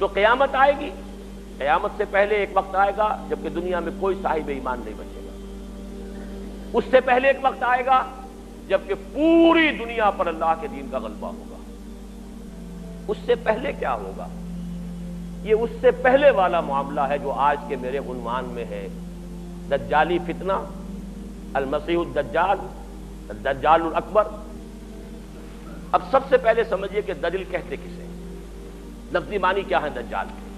تو قیامت آئے گی، قیامت سے پہلے ایک وقت آئے گا جبکہ دنیا میں کوئی صاحب ایمان نہیں بچے گا، اس سے پہلے ایک وقت آئے گا جبکہ پوری دنیا پر اللہ کے دین کا غلبہ ہوگا۔ اس سے پہلے کیا ہوگا؟ یہ اس سے پہلے والا معاملہ ہے جو آج کے میرے عنوان میں ہے، دجالی فتنہ، المسیح الدجال، الدجال الاکبر۔ اب سب سے پہلے سمجھیے کہ دجل کہتے کسے، لفظی معنی کیا ہے دجال کے؟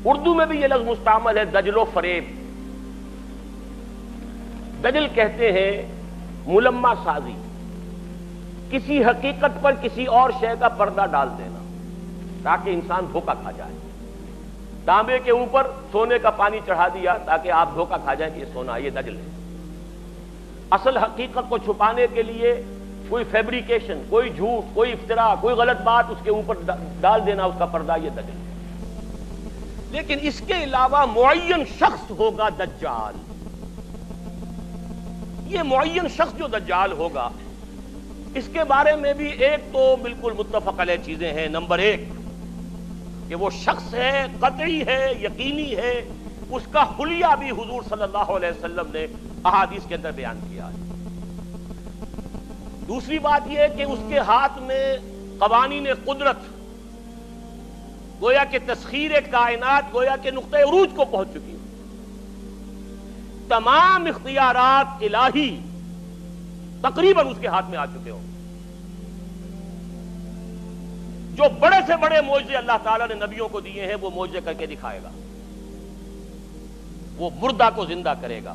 اردو میں بھی یہ لفظ مستعمل ہے، دجل و فریب۔ دجل کہتے ہیں ملمہ سازی، کسی حقیقت پر کسی اور شے کا پردہ ڈال دینا تاکہ انسان دھوکہ کھا جائے۔ تانبے کے اوپر سونے کا پانی چڑھا دیا تاکہ آپ دھوکہ کھا جائیں کہ یہ سونا، یہ دجل ہے۔ اصل حقیقت کو چھپانے کے لیے کوئی فیبریکیشن، کوئی جھوٹ، کوئی افتراء، کوئی غلط بات اس کے اوپر ڈال دینا، اس کا پردہ، یہ دجل ہے۔ لیکن اس کے علاوہ معین شخص ہوگا دجال۔ یہ معین شخص جو دجال ہوگا، اس کے بارے میں بھی ایک تو بالکل متفق علیہ چیزیں ہیں۔ نمبر ایک کہ وہ شخص ہے، قطعی ہے، یقینی ہے، اس کا حلیہ بھی حضور صلی اللہ علیہ وسلم نے احادیث کے اندر بیان کیا ہے۔ دوسری بات یہ ہے کہ اس کے ہاتھ میں قوانین قدرت، گویا کہ تسخیر کائنات، گویا کہ نقطہ عروج کو پہنچ چکی ہے۔ تمام اختیارات الہی تقریباً اس کے ہاتھ میں آ چکے ہوں۔ جو بڑے سے بڑے معجزے اللہ تعالیٰ نے نبیوں کو دیے ہیں وہ معجزے کر کے دکھائے گا۔ وہ مردہ کو زندہ کرے گا،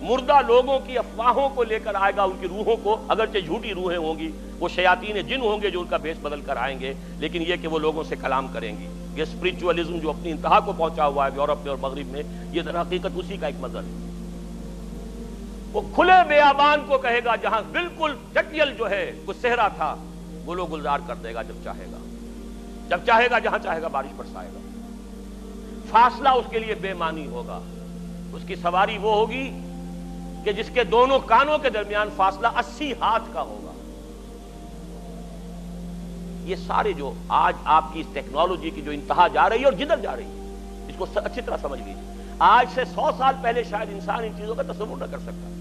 مردہ لوگوں کی افواہوں کو لے کر آئے گا، ان کی روحوں کو، اگرچہ جھوٹی روحیں ہوں گی، وہ شیاطین جن ہوں گے جو ان کا بھیس بدل کر آئیں گے، لیکن یہ کہ وہ لوگوں سے کلام کریں گی۔ یہ اسپرچولیزم جو اپنی انتہا کو پہنچا ہوا ہے یورپ میں اور مغرب میں، یہ در حقیقت اسی کا ایک مظہر ہے۔ وہ کھلے بیابان کو کہے گا جہاں بالکل ٹٹیل جو ہے وہ صحرا تھا، وہ لوگ گلزار کر دے گا جب چاہے گا، جب چاہے گا، جہاں چاہے گا بارش برسائے گا۔ فاصلہ اس کے لیے بے معنی ہوگا، اس کی سواری وہ ہوگی کہ جس کے دونوں کانوں کے درمیان فاصلہ 80 ہاتھ کا ہوگا۔ یہ سارے جو آج آپ کی اس ٹیکنالوجی کی جو انتہا جا رہی ہے اور جدھر جا رہی ہے، اس کو اچھی طرح سمجھ لیجیے۔ آج سے 100 سال پہلے شاید انسان ان چیزوں کا تصور نہ کر سکتا۔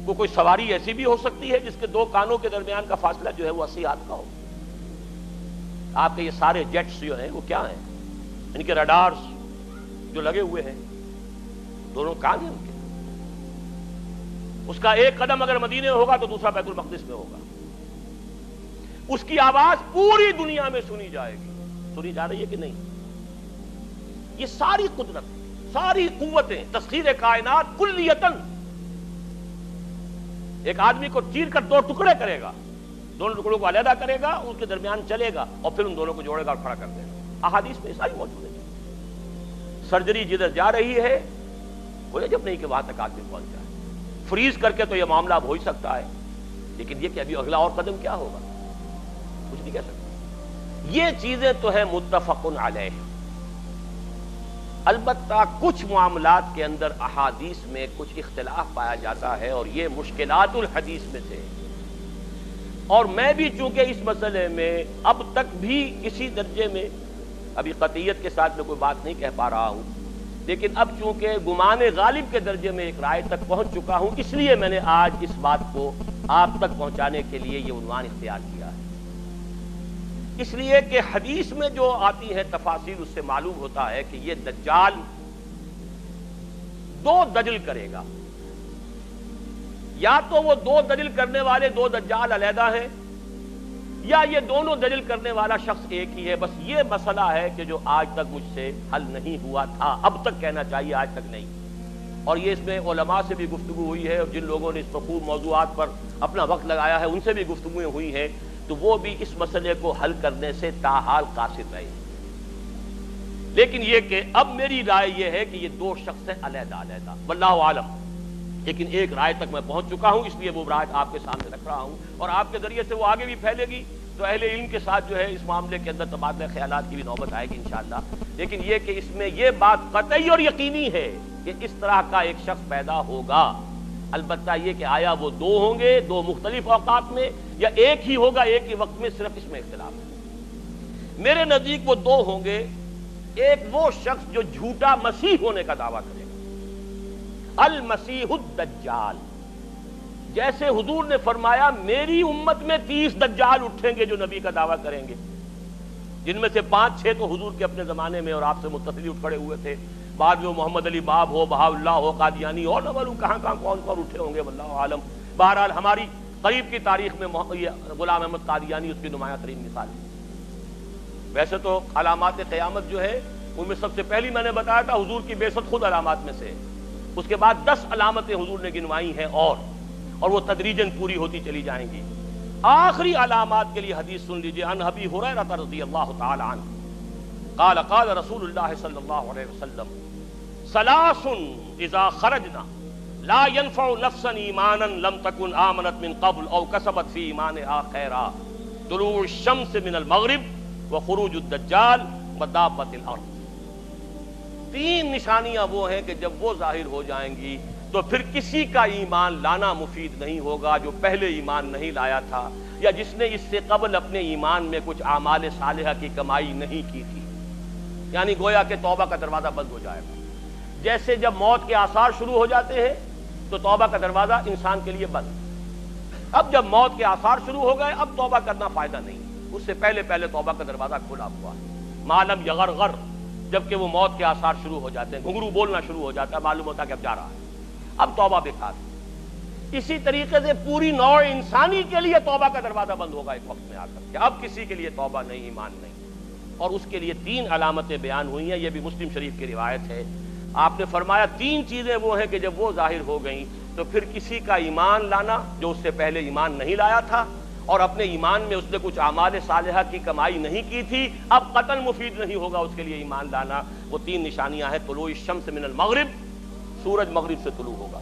کوئی سواری ایسی بھی ہو سکتی ہے جس کے دو کانوں کے درمیان کا فاصلہ جو ہے وہ 80 ہاتھ کا ہو۔ آپ کے یہ سارے جیٹس جو ہیں وہ کیا ہیں؟ ان کے رڈارز جو لگے ہوئے ہیں، دونوں کان ہیں ان کے۔ اس کا ایک قدم اگر مدینے ہوگا تو دوسرا بیت المقدس میں ہوگا۔ اس کی آواز پوری دنیا میں سنی جائے گی۔ سنی جا رہی ہے کہ نہیں؟ یہ ساری قدرت، ساری قوتیں، تسخیر کائنات کلیتاً ایک آدمی کو چیر کر دو ٹکڑے کرے گا، دونوں ٹکڑوں کو علیحدہ کرے گا، اس کے درمیان چلے گا اور پھر ان دونوں کو جوڑے گا اور کھڑا کر دے گا۔ احادیث میں ساری موجود ہے۔ سرجری جدھر جا رہی ہے کوئی عجب نہیں کہ وہاں تک آدمی پہنچ جائے۔ فریز کر کے تو یہ معاملہ اب ہو ہی سکتا ہے، لیکن یہ کہ ابھی اگلا اور قدم کیا ہوگا کچھ نہیں کہہ سکتے۔ یہ چیزیں تو ہیں متفق علیہ۔ البتہ کچھ معاملات کے اندر احادیث میں کچھ اختلاف پایا جاتا ہے اور یہ مشکلات الحدیث میں سے، اور میں بھی چونکہ اس مسئلے میں اب تک بھی کسی درجے میں، ابھی قطعیت کے ساتھ میں کوئی بات نہیں کہہ پا رہا ہوں، لیکن اب چونکہ گمان غالب کے درجے میں ایک رائے تک پہنچ چکا ہوں، اس لیے میں نے آج اس بات کو آپ تک پہنچانے کے لیے یہ عنوان اختیار کیا ہے۔ اس لیے کہ حدیث میں جو آتی ہے تفاصیل، اس سے معلوم ہوتا ہے کہ یہ دجال دو دجل کرے گا، یا تو وہ دو دجل کرنے والے دو دجال علیحدہ ہیں، یا یہ دونوں دجل کرنے والا شخص ایک ہی ہے۔ بس یہ مسئلہ ہے کہ جو آج تک مجھ سے حل نہیں ہوا تھا، اب تک کہنا چاہیے آج تک نہیں، اور یہ اس میں علماء سے بھی گفتگو ہوئی ہے، اور جن لوگوں نے اس پر خوب موضوعات پر اپنا وقت لگایا ہے ان سے بھی گفتگویں ہوئی ہیں، تو وہ بھی اس مسئلے کو حل کرنے سے تاحال قاصر رہے۔ لیکن یہ کہ اب میری رائے یہ ہے کہ یہ دو شخص ہیں علیحدہ علیحدہ، واللہ عالم، لیکن ایک رائے تک میں پہنچ چکا ہوں، اس لیے وہ رائے آپ کے سامنے رکھ رہا ہوں، اور آپ کے ذریعے سے وہ آگے بھی پھیلے گی تو اہل علم کے ساتھ جو ہے اس معاملے کے اندر تبادلہ خیالات کی بھی نوبت آئے گی انشاءاللہ۔ لیکن یہ کہ اس میں یہ بات قطعی اور یقینی ہے کہ اس طرح کا ایک شخص پیدا ہوگا۔ البتہ یہ کہ آیا وہ دو ہوں گے دو مختلف اوقات میں، یا ایک ہی ہوگا ایک ہی وقت میں، صرف اس میں اختلاف ہے۔ میرے نزدیک وہ دو ہوں گے، ایک وہ شخص جو جھوٹا مسیح ہونے کا دعویٰ کرے گا، المسیح الدجال، جیسے حضور نے فرمایا میری امت میں 30 دجال اٹھیں گے جو نبی کا دعویٰ کریں گے، جن میں سے 5-6 تو حضور کے اپنے زمانے میں اور آپ سے متصل اٹھ کھڑے ہوئے تھے، بعد میں محمد علی باب ہو، بہاء اللہ ہو، قادیانی اور نہ معلوم کہاں کون اٹھے ہوں گے، واللہ عالم۔ بہرحال ہماری قریب کی تاریخ میں یہ غلام احمد قادیانی اس کی نمایاں ترین مثال ہے۔ ویسے تو علامات قیامت جو ہے ان میں سب سے پہلی میں نے بتایا تھا حضور کی بعثت خود علامات میں سے ہے، اس کے بعد 10 علامتیں حضور نے گنوائی ہیں اور وہ تدریجاً پوری ہوتی چلی جائیں گی۔ آخری علامات کے لیے حدیث سن لیجئے، عن ابی ہریرہ رضی اللہ تعالی عنہ قال قال رسول اللہ صلی اللہ علیہ وسلم ثلاث اذا خرجنا لا ينفع نفسا ایمانا لم تكن آمنت من قبل او کسبت فی ایمانها خیرا، طلوع الشمس من المغرب وخروج الدجال ودابۃ الارض۔ 3 نشانیاں وہ ہیں کہ جب وہ ظاہر ہو جائیں گی تو پھر کسی کا ایمان لانا مفید نہیں ہوگا جو پہلے ایمان نہیں لایا تھا یا جس نے اس سے قبل اپنے ایمان میں کچھ اعمال صالحہ کی کمائی نہیں کی تھی، یعنی گویا کہ توبہ کا دروازہ بند ہو جائے گا۔ جیسے جب موت کے آثار شروع ہو جاتے ہیں تو توبہ کا دروازہ انسان کے لیے بند، اب جب موت کے آثار شروع ہو گئے اب توبہ کرنا فائدہ نہیں، اس سے پہلے توبہ کا دروازہ کھلا ہوا ہے۔ معلوم یغرغر، جبکہ وہ موت کے آثار شروع ہو جاتے ہیں، گھنگرو بولنا شروع ہو جاتا ہے، معلوم ہوتا ہے کہ اب جا رہا ہے، اب توبہ بیکار ہے۔ اسی طریقے سے پوری نوع انسانی کے لیے توبہ کا دروازہ بند ہوگا ایک وقت میں آ کر کے، اب کسی کے لیے توبہ نہیں، ایمان نہیں، اور اس کے لیے 3 علامتیں بیان ہوئی ہیں، یہ بھی مسلم شریف کی روایت ہے۔ آپ نے فرمایا 3 چیزیں وہ ہیں کہ جب وہ ظاہر ہو گئیں تو پھر کسی کا ایمان لانا جو اس سے پہلے ایمان نہیں لایا تھا اور اپنے ایمان میں اس نے کچھ اعمال صالحہ کی کمائی نہیں کی تھی، اب قطعاً مفید نہیں ہوگا اس کے لیے ایمان لانا۔ وہ 3 نشانیاں ہیں، طلوع الشمس من المغرب، سورج مغرب سے طلوع ہوگا،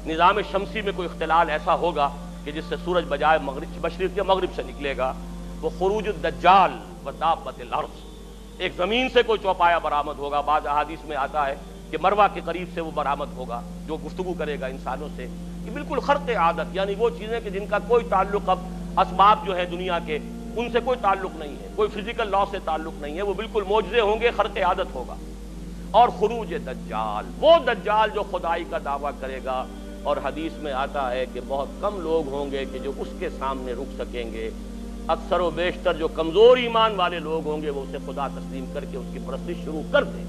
نظام شمسی میں کوئی اختلال ایسا ہوگا کہ جس سے سورج بجائے مشرق یا مغرب سے نکلے گا، وہ خروج الدجال ودابۃ الارض، ایک زمین سے کوئی چوپایا برآمد ہوگا، بعض احادیث میں آتا ہے کہ مروہ کے قریب سے وہ برآمد ہوگا جو گفتگو کرے گا انسانوں سے، یہ بالکل خرق عادت، یعنی وہ چیزیں کہ جن کا کوئی تعلق اب اسباب جو ہے دنیا کے ان سے کوئی تعلق نہیں ہے، کوئی فزیکل لا سے تعلق نہیں ہے، وہ بالکل معجزے ہوں گے، خرق عادت ہوگا۔ اور خروج دجال، وہ دجال جو خدائی کا دعویٰ کرے گا، اور حدیث میں آتا ہے کہ بہت کم لوگ ہوں گے کہ جو اس کے سامنے رک سکیں گے، اکثر و بیشتر جو کمزور ایمان والے لوگ ہوں گے وہ اسے خدا تسلیم کر کے اس کی پرستش شروع کر دیں۔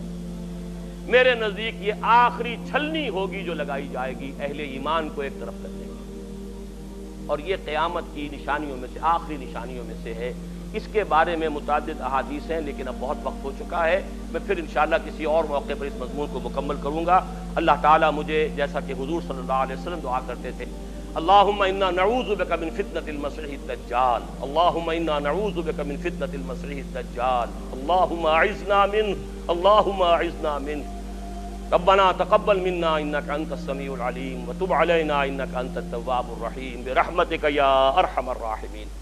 میرے نزدیک یہ آخری چھلنی ہوگی جو لگائی جائے گی اہل ایمان کو ایک طرف کرنے کی، اور یہ قیامت کی نشانیوں میں سے آخری نشانیوں میں سے ہے۔ اس کے بارے میں متعدد احادیث ہیں لیکن اب بہت وقت ہو چکا ہے، میں پھر انشاءاللہ کسی اور موقع پر اس مضمون کو مکمل کروں گا۔ اللہ تعالیٰ مجھے، جیسا کہ حضور صلی اللہ علیہ وسلم دعا کرتے تھے، اللہم انا نعوذ بک من فتنة المسیح الدجال، اللہم انا نعوذ بک من فتنة المسیح الدجال، اللہم اعذنا منہ، اللہم اعذنا منہ، ربنا تقبل منا انك انت السميع العليم وتب علينا انك انت التواب الرحيم برحمتك يا ارحم الراحمين۔